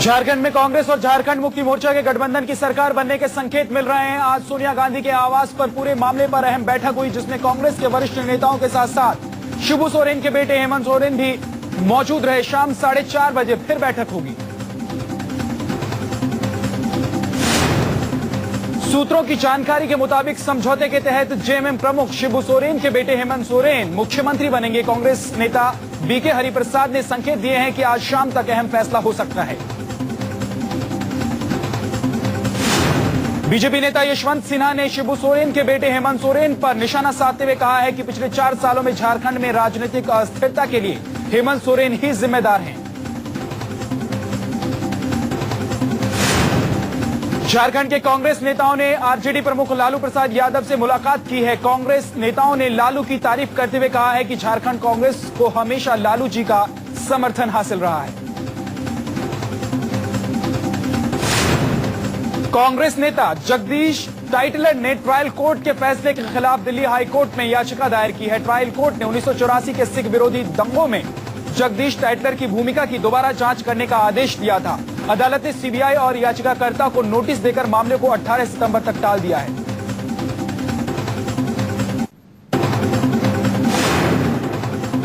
झारखंड में कांग्रेस और झारखंड मुक्ति मोर्चा के गठबंधन की सरकार बनने के संकेत मिल रहे हैं। आज सोनिया गांधी के आवास पर पूरे मामले पर अहम बैठक हुई, जिसमें कांग्रेस के वरिष्ठ नेताओं के साथ साथ शिबू सोरेन के बेटे हेमंत सोरेन भी मौजूद रहे। शाम 4:30 बजे फिर बैठक होगी। सूत्रों की जानकारी के मुताबिक समझौते के तहत जेएमएम प्रमुख शिबू सोरेन के बेटे हेमंत सोरेन मुख्यमंत्री बनेंगे। कांग्रेस नेता बीके हरिप्रसाद ने संकेत दिए हैं कि आज शाम तक अहम फैसला हो सकता है। बीजेपी नेता यशवंत सिन्हा ने शिबू सोरेन के बेटे हेमंत सोरेन पर निशाना साधते हुए कहा है कि पिछले 4 सालों में झारखंड में राजनीतिक अस्थिरता के लिए हेमंत सोरेन ही जिम्मेदार हैं। झारखंड के कांग्रेस नेताओं ने आरजेडी प्रमुख लालू प्रसाद यादव से मुलाकात की है। कांग्रेस नेताओं ने लालू की तारीफ करते हुए कहा है कि झारखंड कांग्रेस को हमेशा लालू जी का समर्थन हासिल रहा है। कांग्रेस नेता जगदीश टाइटलर ने ट्रायल कोर्ट के फैसले के खिलाफ दिल्ली हाई कोर्ट में याचिका दायर की है। ट्रायल कोर्ट ने 1984 के सिख विरोधी दंगों में जगदीश टाइटलर की भूमिका की दोबारा जांच करने का आदेश दिया था। अदालत ने सीबीआई और याचिकाकर्ता को नोटिस देकर मामले को 18 सितंबर तक टाल दिया है।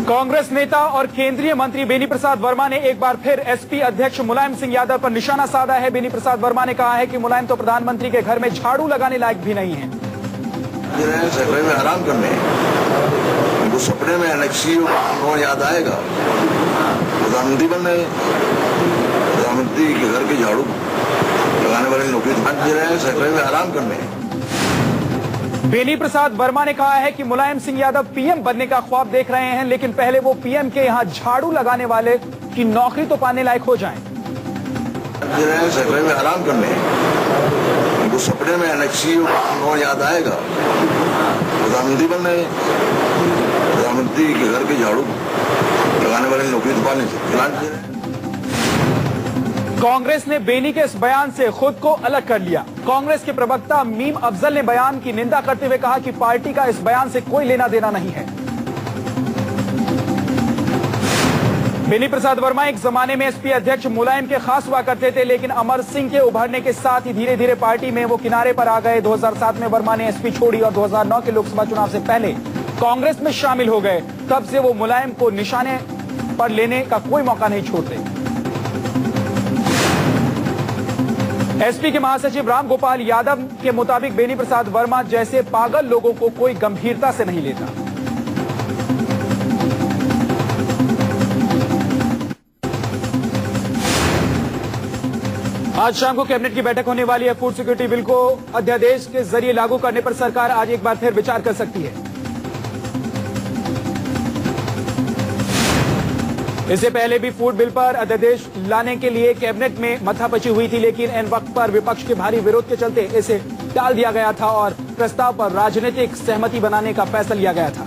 कांग्रेस नेता और केंद्रीय मंत्री बेनी प्रसाद वर्मा ने एक बार फिर एसपी अध्यक्ष मुलायम सिंह यादव पर निशाना साधा है। बेनी प्रसाद वर्मा ने कहा है कि मुलायम तो प्रधानमंत्री के घर में झाड़ू लगाने लायक भी नहीं है। सपने में आराम करने, उनको सपने में एनेक्सी याद आएगा, प्रधानमंत्री बनने, प्रधानमंत्री के घर के झाड़ू लगाने वाले नौकरी दे रहे हैं, सपने में आराम करने। बेनी प्रसाद वर्मा ने कहा है कि मुलायम सिंह यादव पीएम बनने का ख्वाब देख रहे हैं, लेकिन पहले वो पीएम के यहाँ झाड़ू लगाने वाले की नौकरी तो पाने लायक हो जाएं। सपने में आराम करने, उनको सपने में एनेक्सी याद आएगा, प्रधानमंत्री बनने, प्रधानमंत्री के घर के झाड़ू लगाने वाले नौकरी तो पाने। कांग्रेस ने बेनी के इस बयान से खुद को अलग कर लिया। कांग्रेस के प्रवक्ता मीम अफजल ने बयान की निंदा करते हुए कहा कि पार्टी का इस बयान से कोई लेना देना नहीं है। बेनी प्रसाद वर्मा एक जमाने में एसपी अध्यक्ष मुलायम के खास हुआ करते थे, लेकिन अमर सिंह के उभरने के साथ ही धीरे धीरे पार्टी में वो किनारे पर आ गए। 2007 में वर्मा ने एसपी छोड़ी और 2009 के लोकसभा चुनाव से पहले कांग्रेस में शामिल हो गए। तब से वो मुलायम को निशाने पर लेने का कोई मौका नहीं छोड़ते। एसपी के महासचिव राम गोपाल यादव के मुताबिक बेनी प्रसाद वर्मा जैसे पागल लोगों को कोई गंभीरता से नहीं लेता। आज शाम को कैबिनेट की बैठक होने वाली है। फूड सिक्योरिटी बिल को अध्यादेश के जरिए लागू करने पर सरकार आज एक बार फिर विचार कर सकती है। इससे पहले भी फूड बिल पर अध्यादेश लाने के लिए कैबिनेट में माथापच्ची हुई थी, लेकिन इन वक्त पर विपक्ष के भारी विरोध के चलते इसे टाल दिया गया था और प्रस्ताव पर राजनीतिक सहमति बनाने का फैसला लिया गया था।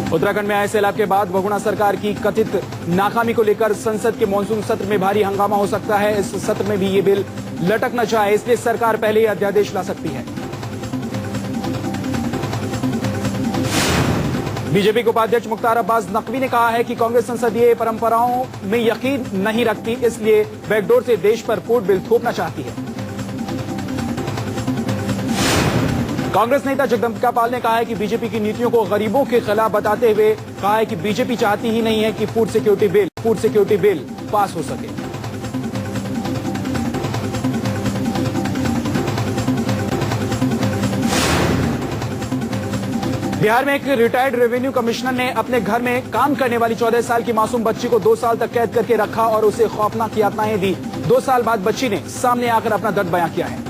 उत्तराखंड में आए सैलाब के बाद बहुगुणा सरकार की कथित नाकामी को लेकर संसद के मानसून सत्र में भारी हंगामा हो सकता है। इस सत्र में भी ये बिल लटक न जाए, इसलिए सरकार पहले ही अध्यादेश ला सकती है। बीजेपी के उपाध्यक्ष मुख्तार अब्बास नकवी ने कहा है कि कांग्रेस संसदीय परंपराओं में यकीन नहीं रखती, इसलिए बैकडोर से देश पर फूड बिल थोपना चाहती है। कांग्रेस नेता जगदम्बिका पाल ने कहा है कि बीजेपी की नीतियों को गरीबों के खिलाफ बताते हुए कहा है कि बीजेपी चाहती ही नहीं है कि फूड सिक्योरिटी बिल पास हो सके। बिहार में एक रिटायर्ड रेवेन्यू कमिश्नर ने अपने घर में काम करने वाली 14 साल की मासूम बच्ची को 2 साल तक कैद करके रखा और उसे खौफनाक यातनाएं दी। 2 साल बाद बच्ची ने सामने आकर अपना दर्द बयां किया है।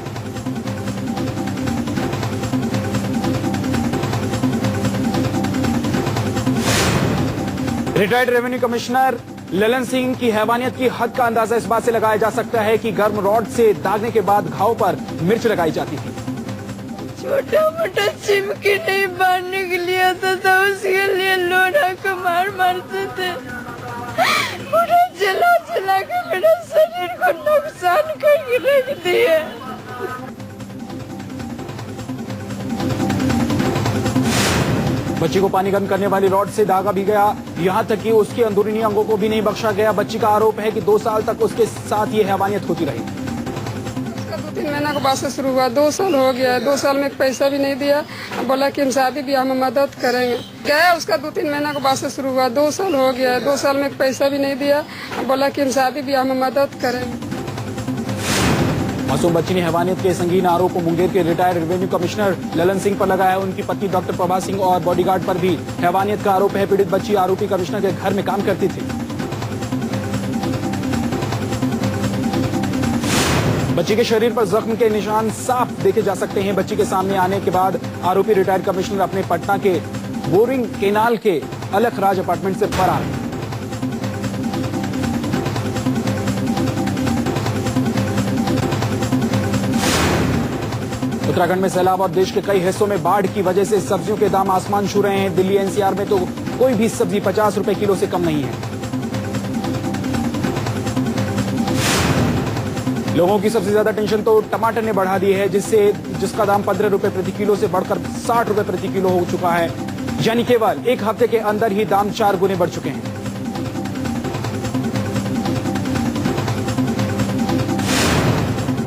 Retired revenue commissioner Lalan Singh की हैवानियत की हद का अंदाजा इस बात से लगाया जा सकता है कि गर्म रॉड से दागने के बाद घाव पर मिर्च लगाई जाती थी। छोटा मोटा चिमकी नहीं बांधने के लिए आता था, उसके लिए लोहा को मारते थे। पूरा जला के मेरा शरीर को नुकसान करके रख दिया। बच्ची को पानी गर्म करने वाली रॉड से दागा भी गया, यहाँ तक कि उसके अंदरूनी अंगों को भी नहीं बख्शा गया। बच्ची का आरोप है कि 2 साल तक उसके साथ ये हैवानियत होती रही। 2-3 महीना के बाद से शुरू हुआ, 2 साल हो गया। 2 साल में पैसा भी नहीं दिया, बोला कि हम शादी ब्याह में मदद करेंगे। गया उसका 2-3 महीना के बाद से शुरू हुआ, 2 साल हो गया। 2 साल में पैसा भी नहीं दिया, बोला कि हम शादी ब्याह में मदद करेंगे। मासूम बच्ची ने हैवानियत के संगीन आरोप मुंगेर के retired revenue commissioner Lalan Singh पर लगाया है। उनकी पत्नी डॉक्टर प्रभा सिंह और बॉडीगार्ड पर भी हैवानियत का आरोप है। पीड़ित बच्ची आरोपी कमिश्नर के घर में काम करती थी। बच्ची के शरीर पर जख्म के निशान साफ देखे जा सकते हैं। बच्ची के सामने आने के बाद आरोपी रिटायर्ड कमिश्नर अपने पटना के बोरिंग केनाल के अलख राज अपार्टमेंट से फरार। उत्तराखंड में सैलाब और देश के कई हिस्सों में बाढ़ की वजह से सब्जियों के दाम आसमान छू रहे हैं। दिल्ली एनसीआर में तो कोई भी सब्जी 50 रुपए किलो से कम नहीं है। लोगों की सबसे ज्यादा टेंशन तो टमाटर ने बढ़ा दी है, जिसका दाम 15 रुपए प्रति किलो से बढ़कर 60 रुपए प्रति किलो हो चुका है। यानी केवल एक हफ्ते के अंदर ही दाम 4 गुने बढ़ चुके हैं।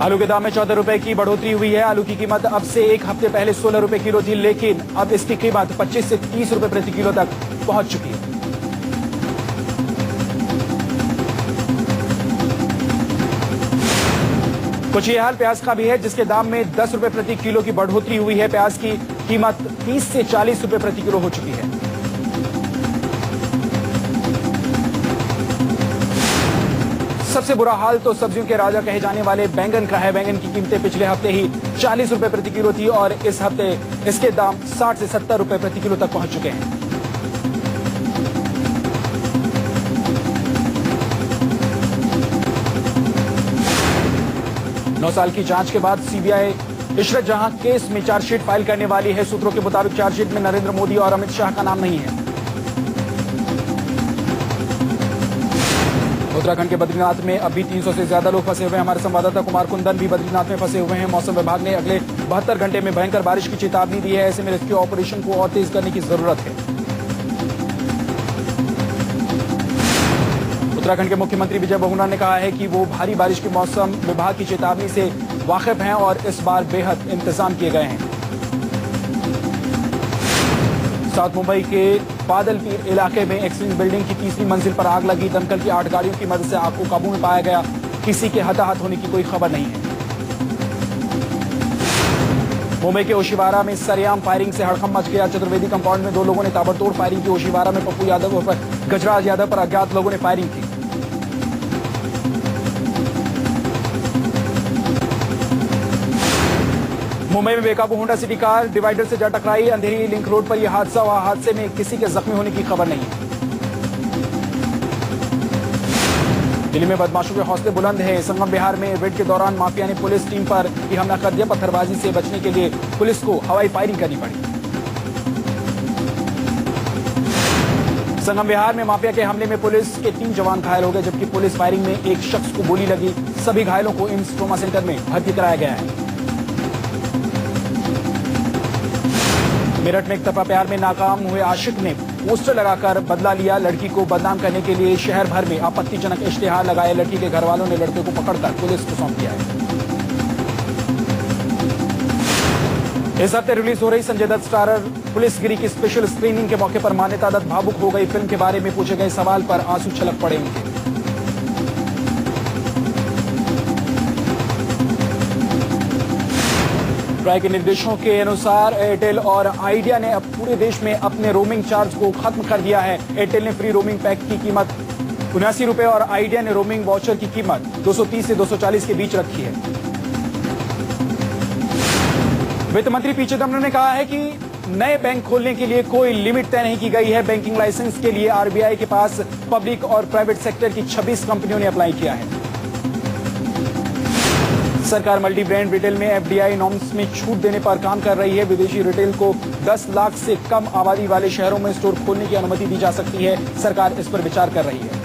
आलू के दाम में 14 रुपए की बढ़ोतरी हुई है। आलू की कीमत अब से एक हफ्ते पहले 16 रुपए किलो थी, लेकिन अब इसकी कीमत 25 से 30 रुपए प्रति किलो तक पहुंच चुकी है। कुछ ये हाल प्याज का भी है, जिसके दाम में 10 रुपए प्रति किलो की बढ़ोतरी हुई है। प्याज की कीमत 30 से 40 रुपए प्रति किलो हो चुकी है। सबसे बुरा हाल तो सब्जियों के राजा कहे जाने वाले बैंगन का है। बैंगन की कीमतें पिछले हफ्ते ही 40 रुपए प्रति किलो थी और इस हफ्ते इसके दाम 60 से 70 रुपए प्रति किलो तक पहुंच चुके हैं। नौ साल की जांच के बाद सीबीआई इशरत जहां केस में चार्जशीट फाइल करने वाली है। सूत्रों के मुताबिक चार्जशीट में नरेंद्र मोदी और अमित शाह का नाम नहीं है। उत्तराखंड के बद्रीनाथ में अभी 300 से ज्यादा लोग फंसे हुए हैं। हमारे संवाददाता कुमार कुंदन भी बद्रीनाथ में फंसे हुए हैं। मौसम विभाग ने अगले 72 घंटे में भयंकर बारिश की चेतावनी दी है। ऐसे में रेस्क्यू ऑपरेशन को और तेज करने की जरूरत है। उत्तराखंड के मुख्यमंत्री विजय बहुगुणा ने कहा है कि वो भारी बारिश की मौसम विभाग की चेतावनी से वाकिफ हैं और इस बार बेहद इंतजाम किए गए हैं। साउथ मुंबई के बादलपीर इलाके में एक्सचेंज बिल्डिंग की 3री मंजिल पर आग लगी। दमकल की 8 गाड़ियों की मदद से आग को काबू में पाया गया। किसी के हताहत होने की कोई खबर नहीं है। मुंबई के ओशिवारा में सरेआम फायरिंग से हड़कंप मच गया। चतुर्वेदी कंपाउंड में 2 लोगों ने ताबड़तोड़ फायरिंग की। ओशिवारा में पप्पू यादव और गजराज यादव पर अज्ञात लोगों ने फायरिंग की। मुंबई में बेकाबू होंडा सिटी कार डिवाइडर से जा टकराई। अंधेरी लिंक रोड पर यह हादसा हुआ। हादसे में किसी के जख्मी होने की खबर नहीं है। दिल्ली में बदमाशों के हौसले बुलंद हैं। संगम विहार में रेड के दौरान माफिया ने पुलिस टीम पर ही हमला कर दिया। पत्थरबाजी से बचने के लिए पुलिस को हवाई फायरिंग करनी पड़ी। संगम विहार में माफिया के हमले में पुलिस के 3 जवान घायल हो गए, जबकि पुलिस फायरिंग में एक शख्स को गोली लगी। सभी घायलों को एम्स ट्रॉमा सेंटर में भर्ती कराया गया है। मेरठ में एक तरफा प्यार में नाकाम हुए आशिक ने पोस्टर लगाकर बदला लिया। लड़की को बदनाम करने के लिए शहर भर में आपत्तिजनक इश्तिहार लगाए। लड़की के घर वालों ने लड़के को पकड़कर पुलिस को सौंप दिया है। इस हफ्ते रिलीज हो रही संजय दत्त स्टारर पुलिसगिरी की स्पेशल स्क्रीनिंग के मौके पर मान्यता दत्त भावुक हो गई। फिल्म के बारे में पूछे गए सवाल पर आंसू छलक पड़े उनके। ट्राई के निर्देशों के अनुसार एयरटेल और आइडिया ने अब पूरे देश में अपने रोमिंग चार्ज को खत्म कर दिया है। एयरटेल ने फ्री रोमिंग पैक की कीमत 79 रुपए और आइडिया ने रोमिंग वाउचर की कीमत 230 से 240 के बीच रखी है। वित्त मंत्री पी चिदंबरम ने कहा है कि नए बैंक खोलने के लिए कोई लिमिट तय नहीं की गई है। बैंकिंग लाइसेंस के लिए आरबीआई के पास पब्लिक और प्राइवेट सेक्टर की 26 कंपनियों ने अप्लाई किया है। सरकार मल्टी ब्रांड रिटेल में एफडीआई नॉर्म्स में छूट देने पर काम कर रही है। विदेशी रिटेल को 10 लाख से कम आबादी वाले शहरों में स्टोर खोलने की अनुमति दी जा सकती है। सरकार इस पर विचार कर रही है।